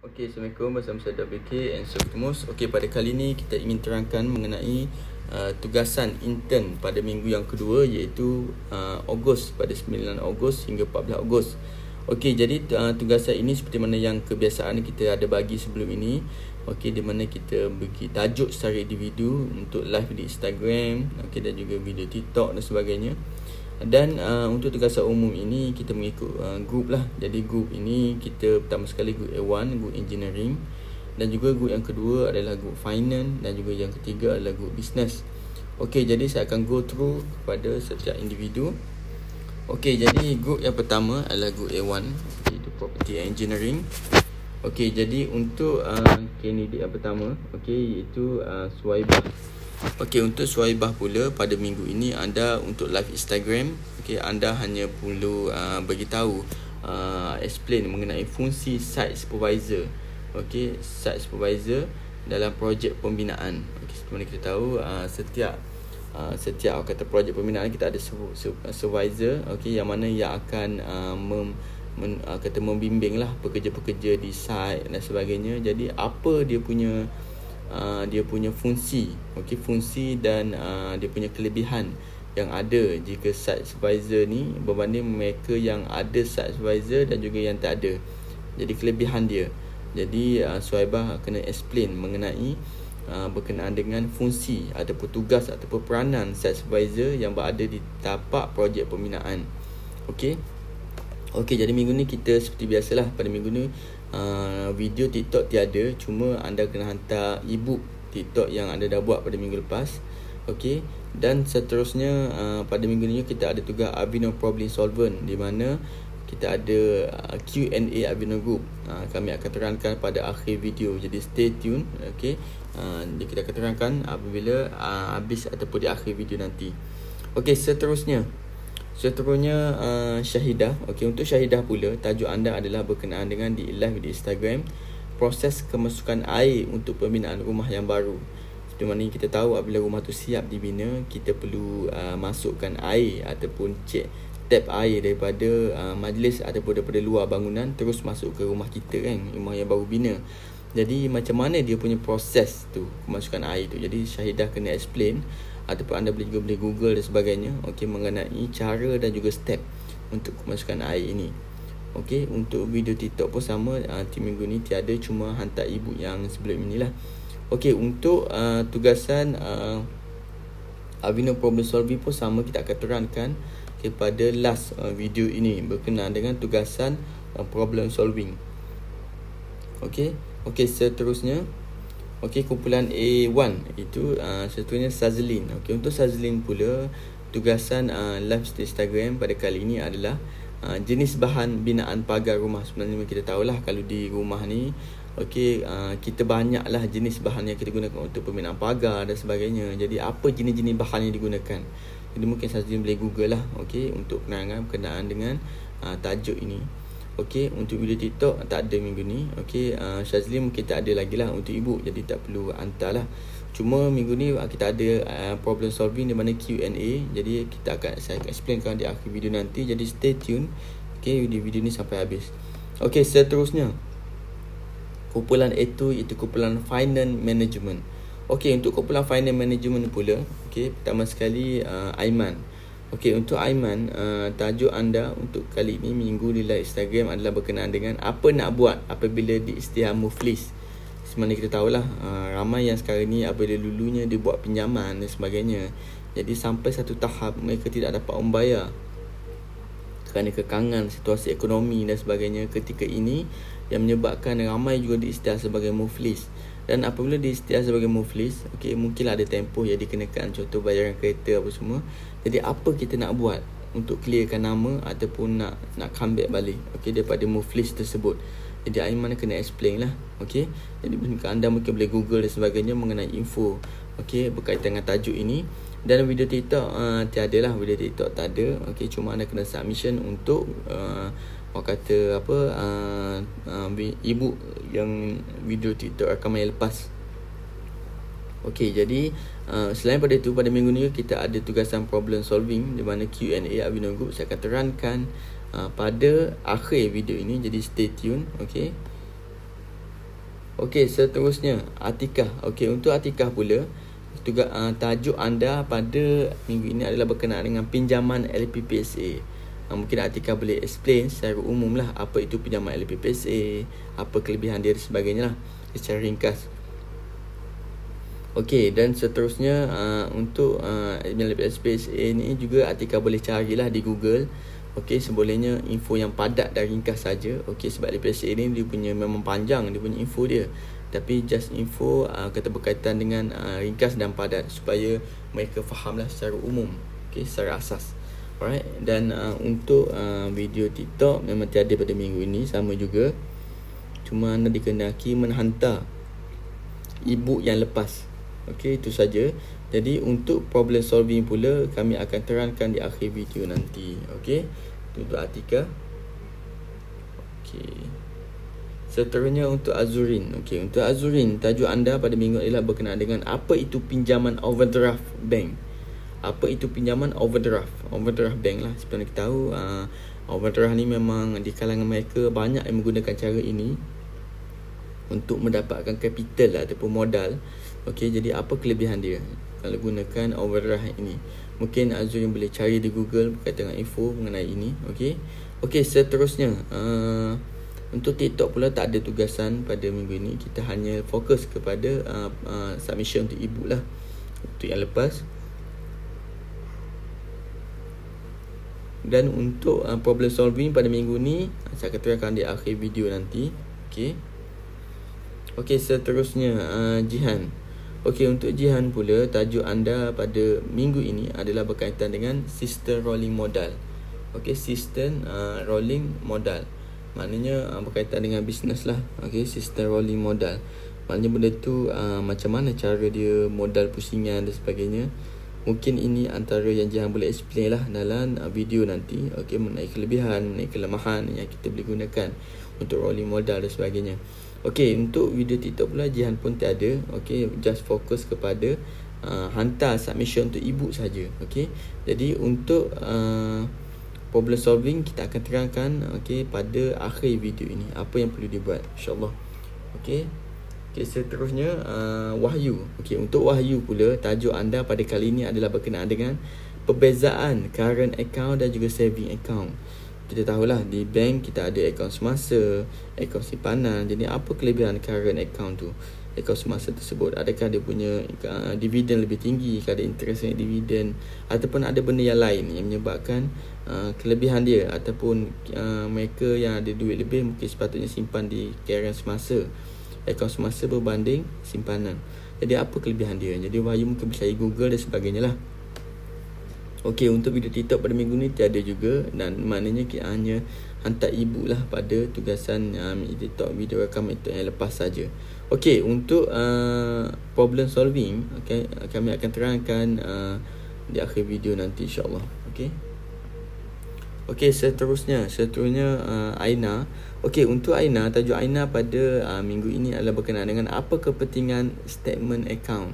Okey, Assalamualaikum, bersama saya WK and Softimus. Okey, pada kali ini kita ingin terangkan mengenai tugasan intern pada minggu yang kedua, iaitu Ogos, pada 9 Ogos hingga 14 Ogos. Okey, jadi tugasan ini seperti mana yang kebiasaan kita ada bagi sebelum ini. Okey, di mana kita bagi tajuk secara individu untuk live di Instagram, okey, dan juga video TikTok dan sebagainya. Dan untuk tugasan umum ini kita mengikut group lah. Jadi group ini kita pertama sekali group A1, group engineering, dan juga group yang kedua adalah group finance, dan juga yang ketiga adalah group business. Okey, jadi saya akan go through kepada setiap individu. Okey, jadi group yang pertama adalah group A1, iaitu property engineering. Okey, jadi untuk candidate yang pertama, okey, iaitu Suhaibah. Okey, untuk Suhaibah pula pada minggu ini anda untuk live Instagram, okey, anda hanya perlu beritahu explain mengenai fungsi site supervisor. Okey, site supervisor dalam projek pembinaan. Okey, seperti mana kita tahu setiap kata projek pembinaan kita ada supervisor, okey, yang mana yang akan membimbing lah pekerja-pekerja di site dan sebagainya. Jadi apa dia punya fungsi, okey, fungsi dan dia punya kelebihan yang ada jika site supervisor ni berbanding mereka yang ada site supervisor dan juga yang tak ada. Jadi kelebihan dia. Jadi Suhaibah kena explain mengenai berkenaan dengan fungsi ataupun tugas ataupun peranan site supervisor yang berada di tapak projek pembinaan. Okey. Okey, jadi minggu ni kita seperti biasalah, pada minggu ni video TikTok tiada, cuma anda kena hantar ebook TikTok yang anda dah buat pada minggu lepas. Okey, dan seterusnya pada minggu ni kita ada tugas Avino Problem Solvent, di mana kita ada Q&A Avino Group. Kami akan terangkan pada akhir video, jadi stay tune. Okey, kita akan terangkan apabila habis ataupun di akhir video nanti. Okey, seterusnya Syahidah. Okey, untuk Syahidah pula tajuk anda adalah berkenaan dengan di live di Instagram, proses kemasukan air untuk pembinaan rumah yang baru. Seperti mana kita tahu, apabila rumah tu siap dibina, kita perlu masukkan air ataupun cek tap air daripada majlis ataupun daripada luar bangunan terus masuk ke rumah kita kan, rumah yang baru bina. Jadi macam mana dia punya proses tu, kemasukan air tu. Jadi Syahidah kena explain, ataupun anda boleh Google dan sebagainya, okey, mengenai cara dan juga step untuk kemasukan air ini. Okey, untuk video TikTok pun sama, minggu ni tiada, cuma hantar ebook yang sebelum inilah. Okey, untuk tugasan Avino Problem Solving pun sama, kita akan terangkan kepada last video ini berkenaan dengan tugasan problem solving. Okey, seterusnya, okey, kumpulan A1 itu seterusnya Sazlin. Okey, untuk Sazlin pula tugasan live di Instagram pada kali ini adalah jenis bahan binaan pagar rumah. Sebenarnya kita tahulah kalau di rumah ni, okey, kita banyaklah jenis bahan yang kita gunakan untuk pembinaan pagar dan sebagainya. Jadi apa jenis-jenis bahan yang digunakan? Jadi mungkin Sazlin boleh Google lah, okey, untuk penerangan berkenaan dengan tajuk ini. Okey, untuk video TikTok tak ada minggu ni. Okey, Shazlin mungkin tak ada lagi lah untuk ibu, jadi tak perlu hantar lah. Cuma minggu ni kita ada problem solving di mana Q&A. Jadi saya akan explainkan di akhir video nanti. Jadi stay tune, okey, di video ni sampai habis. Okey, seterusnya kumpulan A2 itu kumpulan finance management. Okey, untuk kumpulan finance management pula, okey, pertama sekali Aiman. Okey, untuk Aiman, tajuk anda untuk kali ini minggu di live Instagram adalah berkenaan dengan apa nak buat apabila di isytihar muflis. Sebenarnya kita tahulah, ramai yang sekarang ni apabila dulunya dia buat pinjaman dan sebagainya, jadi sampai satu tahap mereka tidak dapat membayar kerana kekangan situasi ekonomi dan sebagainya ketika ini, yang menyebabkan ramai juga di isytihar sebagai muflis. Dan apabila di isytihar sebagai muflis, okey, mungkinlah ada tempoh yang dikenakan, contoh bayaran kereta apa semua. Jadi apa kita nak buat untuk clearkan nama ataupun nak comeback balik, okey, daripada muflis tersebut. Jadi Aiman kena explain lah, okey. Jadi anda mungkin boleh Google dan sebagainya mengenai info, okey, berkaitan dengan tajuk ini. Dan video TikTok tiada lah, video TikTok tak ada. Okey, cuma anda kena submission untuk ebook yang video TikTok rakaman yang lepas. Okey, jadi selain pada itu, pada minggu ni kita ada tugasan problem solving di mana Q&A Avino Group. Saya akan terangkan pada akhir video ini, jadi stay tune. Okey, Okey, seterusnya Atikah. Okey, untuk Atikah pula tajuk anda pada minggu ini adalah berkenaan dengan pinjaman LPPSA. Mungkin Atikah boleh explain secara umum lah apa itu pinjaman LPPSA, apa kelebihan dia dan sebagainya lah secara ringkas. Okey, dan seterusnya untuk LPPSA ni juga Atikah boleh carilah di Google. Okey, sebolehnya info yang padat dan ringkas saja. Okey, sebab LPPSA ni dia punya memang panjang dia punya info dia. Tapi just info kata berkaitan dengan ringkas dan padat supaya mereka fahamlah secara umum. Okey, secara asas. Alright, dan untuk video TikTok memang tiada pada minggu ini, sama juga. Cuma anda dikehendaki menghantar e-book yang lepas. Okey, itu saja. Jadi untuk problem solving pula kami akan terangkan di akhir video nanti. Okey, itu untuk Atikah. Okey. Seterusnya untuk Azurin. Okey, untuk Azurin, tajuk anda pada minggu adalah berkenaan dengan apa itu pinjaman overdraft bank. Apa itu pinjaman overdraft? Overdraft bank lah. Seperti kita tahu, overdraft ni memang di kalangan mereka banyak yang menggunakan cara ini untuk mendapatkan capital ataupun modal. Okey, jadi apa kelebihan dia kalau gunakan overdraft ini? Mungkin Azurin boleh cari di Google berkaitan dengan info mengenai ini. Okey. Okey, seterusnya untuk TikTok pula tak ada tugasan pada minggu ini. Kita hanya fokus kepada submission untuk e-book lah untuk yang lepas. Dan untuk problem solving pada minggu ni saya akan terangkan di akhir video nanti. Okey. Okey, seterusnya Jihan. Okey, untuk Jihan pula tajuk anda pada minggu ini adalah berkaitan dengan sistem rolling modal. Okey, sistem rolling modal. Maknanya berkaitan dengan bisnes lah. Okey, sistem rolling modal. Maknanya benda tu macam mana cara dia modal pusingan dan sebagainya. Mungkin ini antara yang Jihan boleh explain lah dalam video nanti. Okey, mengenai kelebihan, mengenai kelemahan yang kita boleh gunakan untuk rolling modal dan sebagainya. Okey, untuk video TikTok pula Jihan pun tiada. Okey, just fokus kepada hantar submission untuk e-book saja. Okey, jadi untuk problem solving kita akan terangkan okey pada akhir video ini apa yang perlu dibuat, insya-Allah. Okey. Okey, seterusnya Wahyu. Okey, untuk Wahyu pula tajuk anda pada kali ini adalah berkenaan dengan perbezaan current account dan juga saving account. Kita tahulah di bank kita ada akaun semasa, akaun simpanan. Jadi apa kelebihan current account tu? Akaun semasa tersebut, adakah dia punya dividen lebih tinggi, ada interest yang dividen, ataupun ada benda yang lain yang menyebabkan kelebihan dia, ataupun mereka yang ada duit lebih mungkin sepatutnya simpan di current semasa, akaun semasa berbanding simpanan. Jadi apa kelebihan dia? Jadi Wahyu mungkin bisa cari Google dan sebagainya lah. Okey, untuk video TikTok pada minggu ni tiada juga, dan maknanya kita hanya hantar e-book lah pada tugasan TikTok video rakam itu yang lepas saja. Okey, untuk problem solving kami akan terangkan di akhir video nanti, insya-Allah. Okey. Okey, seterusnya Aina. Okey, untuk Aina, tajuk Aina pada minggu ini adalah berkenaan dengan apa kepentingan statement account.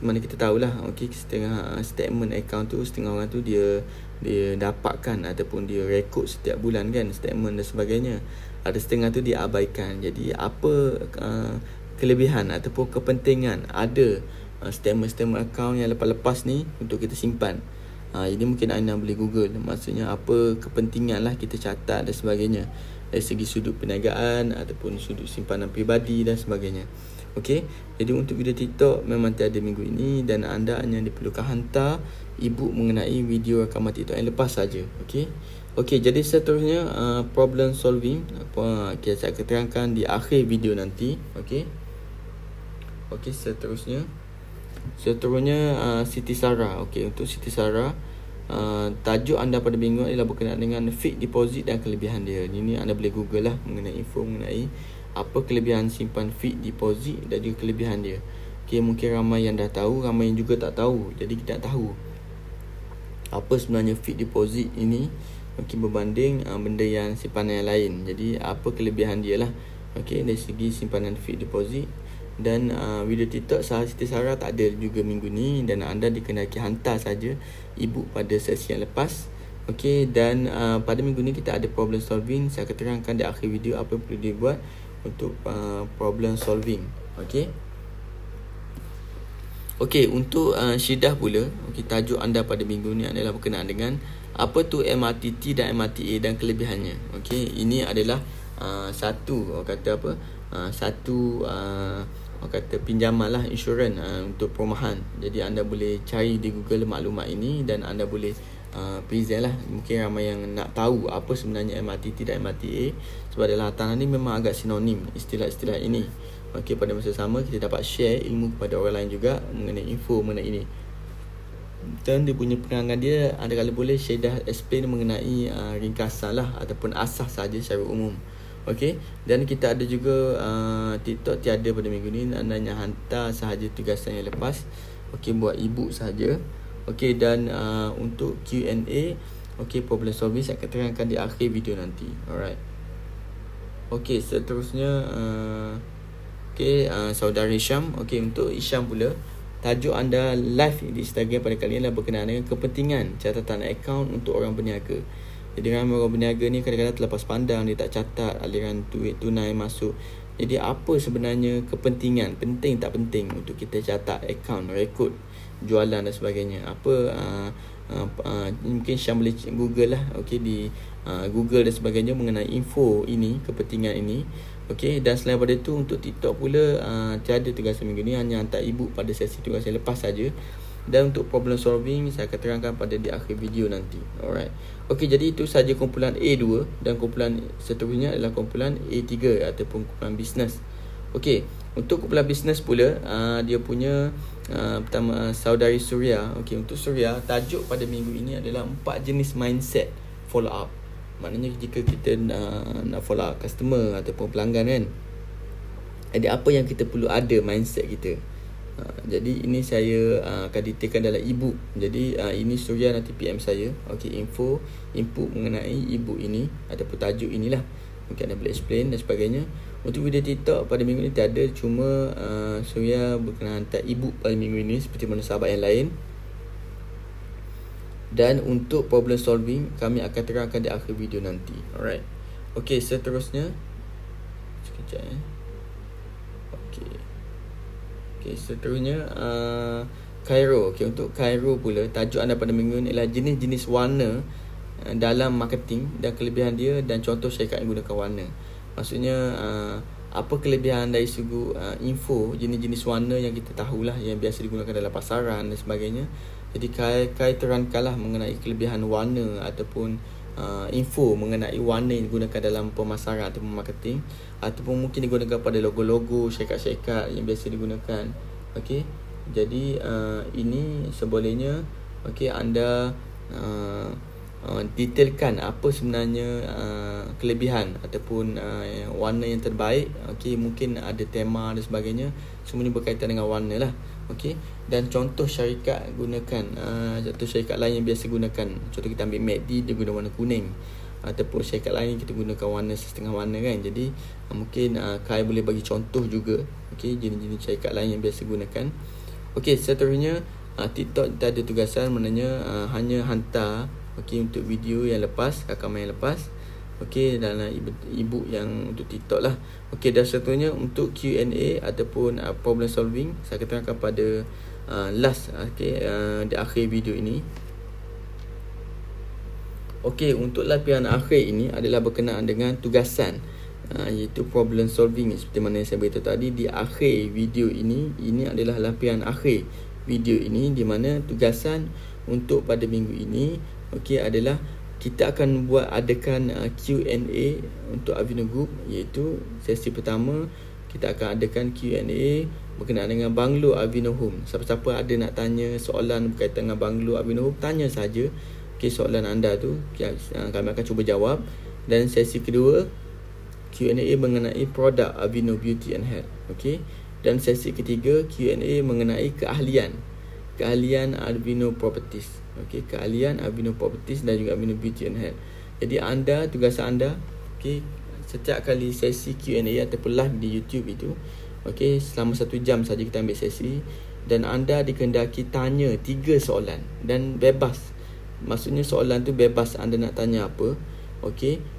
Mana kita tahulah, okey, setengah statement account tu, setengah orang tu dia dapatkan ataupun dia rekod setiap bulan kan, statement dan sebagainya. Ada setengah tu dia abaikan. Jadi apa kelebihan ataupun kepentingan ada statement account yang lepas-lepas ni untuk kita simpan? Ini mungkin Aina boleh Google. Maksudnya apa kepentingan lah kita catat dan sebagainya, dari segi sudut perniagaan ataupun sudut simpanan peribadi dan sebagainya. Okey, jadi untuk video TikTok memang tiada minggu ini, dan anda hanya diperlukan hantar e-book mengenai video rakaman TikTok yang lepas saja. Okey. Okey, jadi seterusnya problem solving saya akan terangkan di akhir video nanti. Okey. Okey, seterusnya Siti Sarah. Okey, untuk Siti Sarah tajuk anda pada minggu adalah berkenaan dengan fixed deposit dan kelebihan dia. Ini anda boleh Google lah mengenai info mengenai apa kelebihan simpan fixed deposit dan juga kelebihan dia. Okey, mungkin ramai yang dah tahu, ramai yang juga tak tahu. Jadi kita tak tahu apa sebenarnya fixed deposit ini, mungkin berbanding benda yang simpanan yang lain. Jadi apa kelebihan dia lah. Okey, dari segi simpanan fixed deposit. Dan video TikTok Siti Sarah tak ada juga minggu ni, dan anda dikehendaki hantar saja e-book pada sesi yang lepas. Okey, dan pada minggu ni kita ada problem solving. Saya akan terangkan di akhir video apa yang perlu dibuat untuk problem solving. Okey, untuk Syidah pula, tajuk anda pada minggu ni adalah berkenaan dengan apa tu MRTT dan MRTA dan kelebihannya. Ini adalah satu pinjaman lah, insurans untuk perumahan. Jadi anda boleh cari di Google maklumat ini dan anda boleh present lah. Mungkin ramai yang nak tahu apa sebenarnya MRTT dan MRTA, sebab dalam hartanah ni memang agak sinonim istilah-istilah ini. Pada masa sama kita dapat share ilmu kepada orang lain juga mengenai info mengenai ini. Dan dia punya penerangan dia, anda kalau boleh Syidah explain mengenai ringkasan lah ataupun asas saja secara umum. Dan kita ada juga TikTok tiada pada minggu ni, anda hanya hantar sahaja tugasan yang lepas. Buat ebook sahaja. Dan untuk Q&A, problem solving saya akan terangkan di akhir video nanti. Alright. Seterusnya saudara Hisham. Untuk Hisham pula, tajuk anda live di Instagram pada kali ini adalah berkenaan dengan kepentingan catatan akaun untuk orang berniaga. Jadi ramai orang berniaga ni kadang-kadang terlepas pandang, dia tak catat aliran duit tunai masuk. Jadi apa sebenarnya kepentingan, penting tak penting untuk kita catat akaun, rekod jualan dan sebagainya. Mungkin Syam boleh Google lah, di Google dan sebagainya mengenai info ini, kepentingan ini. Dan selain daripada itu, untuk TikTok pula tiada tugasan minggu ni, hanya hantar ebook pada sesi tugasan lepas saja. Dan untuk problem solving saya akan terangkan pada di akhir video nanti. Alright. Jadi itu saja kumpulan A2, dan kumpulan seterusnya adalah kumpulan A3 ataupun kumpulan bisnes. Untuk kumpulan bisnes pula, dia punya pertama saudari Surya. Untuk Surya, tajuk pada minggu ini adalah 4 jenis mindset follow up. Maknanya jika kita nak follow up customer ataupun pelanggan kan, jadi apa yang kita perlu ada mindset kita. Jadi ini saya akan detailkan dalam ebook. Jadi ini Surya nanti PM saya. Input mengenai ebook ini ataupun tajuk inilah. Mungkin anda boleh explain dan sebagainya. Untuk video TikTok pada minggu ini tiada, cuma Surya berkenaan hantar ebook pada minggu ini seperti mana sahabat yang lain. Dan untuk problem solving kami akan terangkan di akhir video nanti. Alright. Seterusnya sekejap seterusnya Cairo. Untuk Cairo pula, tajuk anda pada minggu ini adalah jenis-jenis warna dalam marketing dan kelebihan dia dan contoh syarikat yang gunakan warna. Maksudnya apa kelebihan dari segi info jenis-jenis warna yang kita tahulah yang biasa digunakan dalam pasaran dan sebagainya. Jadi Kai terangkanlah mengenai kelebihan warna ataupun info mengenai warna yang digunakan dalam pemasaran ataupun marketing, ataupun mungkin digunakan pada logo-logo syarikat-syarikat yang biasa digunakan. Jadi ini sebolehnya anda detailkan apa sebenarnya kelebihan ataupun warna yang terbaik. Mungkin ada tema dan sebagainya, semuanya berkaitan dengan warna lah. Dan contoh syarikat gunakan, contoh syarikat lain yang biasa gunakan, contoh kita ambil MACD, dia guna warna kuning, ataupun syarikat lain kita gunakan warna setengah warna kan. Jadi mungkin Kai boleh bagi contoh juga jenis-jenis syarikat lain yang biasa gunakan. Seterusnya TikTok kita ada tugasan maknanya hanya hantar untuk video yang lepas, rakaman yang lepas. Dalam ebook yang untuk TikTok lah. Dan seterusnya untuk Q&A ataupun problem solving saya akan terangkan pada last di akhir video ini. Untuk lapisan akhir ini adalah berkenaan dengan tugasan, iaitu problem solving. Seperti mana yang saya beritahu tadi, di akhir video ini adalah lapisan akhir video ini, di mana tugasan untuk pada minggu ini adalah kita akan adakan Q&A untuk Avino Group, iaitu sesi pertama kita akan adakan Q&A berkenaan dengan Banglo Avino Home. Siapa-siapa ada nak tanya soalan berkaitan dengan Banglo Avino Home, tanya saja soalan anda tu, kami akan cuba jawab. Dan sesi kedua Q&A mengenai produk Avino Beauty and Health. Dan sesi ketiga Q&A mengenai keahlian Avino Properties. Keahlian Avino Properties dan juga Avino Beauty and Health. Jadi tugasan anda setiap kali sesi Q&A ataupun live di YouTube itu, selama 1 jam saja kita ambil sesi, dan anda dikehendaki tanya 3 soalan dan bebas. Maksudnya soalan tu bebas anda nak tanya apa.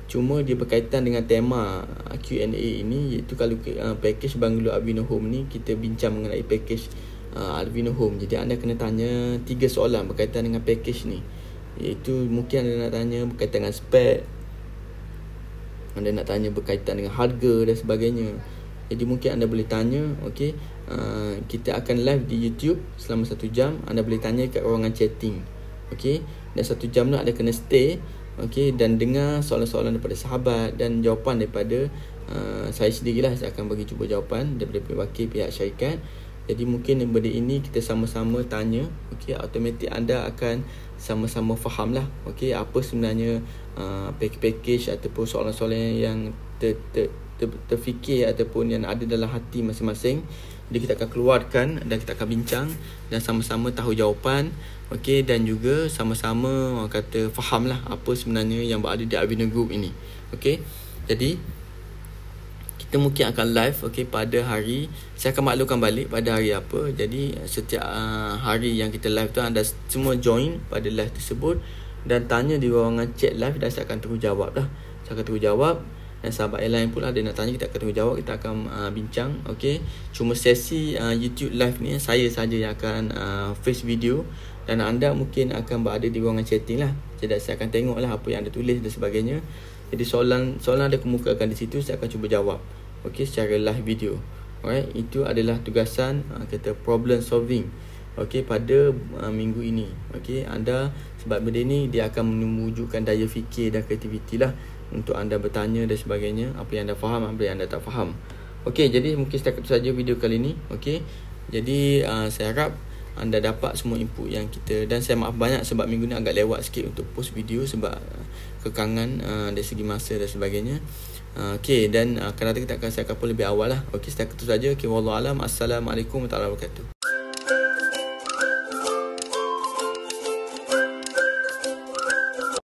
Cuma dia berkaitan dengan tema Q&A ini, iaitu kalau package Banglo Arduino Home ni, kita bincang mengenai package Arduino Home. Jadi anda kena tanya 3 soalan berkaitan dengan package ni, iaitu mungkin anda nak tanya berkaitan dengan spek, anda nak tanya berkaitan dengan harga dan sebagainya. Jadi mungkin anda boleh tanya, okey, kita akan live di YouTube selama 1 jam. Anda boleh tanya kat ruangan chatting, okey. Dan 1 jam tu anda kena stay, okey, dan dengar soalan-soalan daripada sahabat dan jawapan daripada saya sendirilah. Saya akan bagi cuba jawapan daripada wakil pihak syarikat. Jadi mungkin benda ini kita sama-sama tanya, okey, automatik anda akan sama-sama faham lah, okey, apa sebenarnya package ataupun soalan-soalan yang terfikir ataupun yang ada dalam hati masing-masing. Jadi kita akan keluarkan dan kita akan bincang dan sama-sama tahu jawapan, okey, dan juga sama-sama orang kata faham lah apa sebenarnya yang berada di Arduino Group ini, okey. Jadi kita mungkin akan live, okey, pada hari, saya akan maklumkan balik pada hari apa. Jadi setiap hari yang kita live tu, anda semua join pada live tersebut dan tanya di ruangan chat live, dan saya akan terus jawab lah. Saya akan terus jawab, dan sahabat yang lain pula ada nak tanya, kita akan terus jawab, kita akan bincang, okey. Cuma sesi YouTube live ni saya saja yang akan face video, dan anda mungkin akan berada di ruangan chatting lah. Jadi saya akan tengok lah apa yang anda tulis dan sebagainya. Jadi soalan anda kemukakan di situ, saya akan cuba jawab, okey, secara live video. Alright, itu adalah tugasan kata problem solving, okey, pada minggu ini. Okey, anda sebab benda ni dia akan menunjukkan daya fikir dan kreativiti lah untuk anda bertanya dan sebagainya, apa yang anda faham, apa yang anda tak faham. Okey, jadi mungkin setakat itu saja video kali ni. Okey, jadi saya harap anda dapat semua input yang kita, dan saya maaf banyak sebab minggu ni agak lewat sikit untuk post video sebab kekangan dari segi masa dan sebagainya. Okey, dan akan datang kita akan siapkan lebih awal lah. Okey, setakat itu saja. Okey, wallahu alam. Assalamualaikum warahmatullahi wabarakatuh.